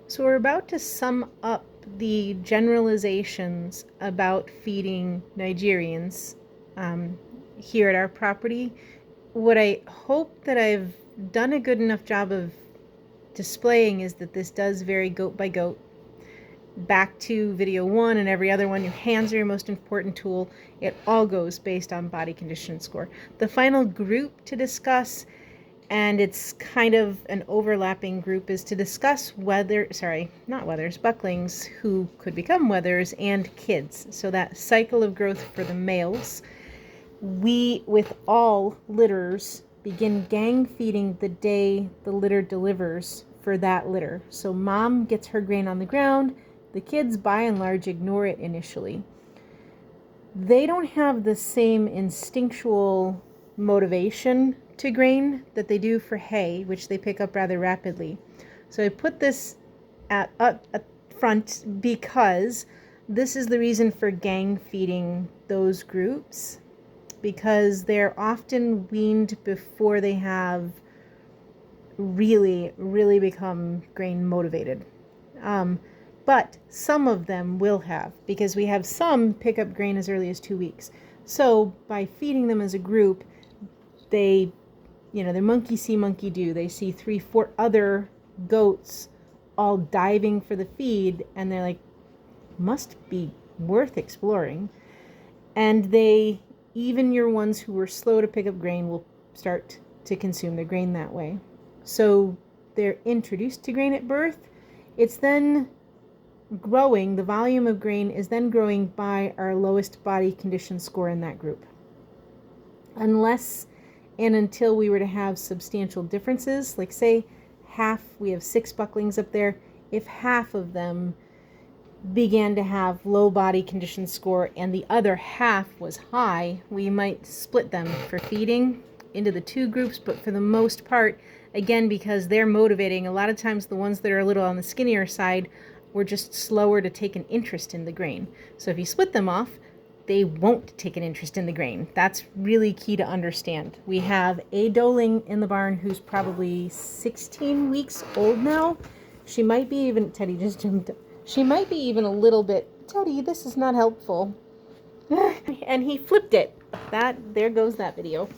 So we're about to sum up the generalizations about feeding Nigerians here at our property. What I hope that I've done a good enough job of displaying is that this does vary goat by goat. Back to video 1 and every other one, your hands are your most important tool. It all goes based on body condition score. The final group to discuss, and it's kind of an overlapping group, is to discuss bucklings who could become wethers and kids. So that cycle of growth for the males. We, with all litters, begin gang feeding the day the litter delivers for that litter. So mom gets her grain on the ground. The kids, by and large, ignore it initially. They don't have the same instinctual motivation to grain that they do for hay, which they pick up rather rapidly. So I put this at front because this is the reason for gang feeding those groups, because they're often weaned before they have really become grain motivated. But some of them will have, because we have some pick up grain as early as 2 weeks. So by feeding them as a group, they're monkey see, monkey do. They see 3-4 other goats all diving for the feed, and they're like, must be worth exploring. And even your ones who were slow to pick up grain will start to consume their grain that way. So they're introduced to grain at birth. It's then growing, the volume of grain is then growing by our lowest body condition score in that group. Unless and until we were to have substantial differences, like say we have 6 bucklings up there, if half of them began to have low body condition score and the other half was high, we might split them for feeding into the 2 groups. But for the most part, again, because they're motivating, a lot of times the ones that are a little on the skinnier side were just slower to take an interest in the grain. So if you split them off, they won't take an interest in the grain. That's really key to understand. We have a doeling in the barn who's probably 16 weeks old now. She might be even, Teddy just jumped up. She might be even a little bit, Teddy, this is not helpful. And he flipped it. There goes that video.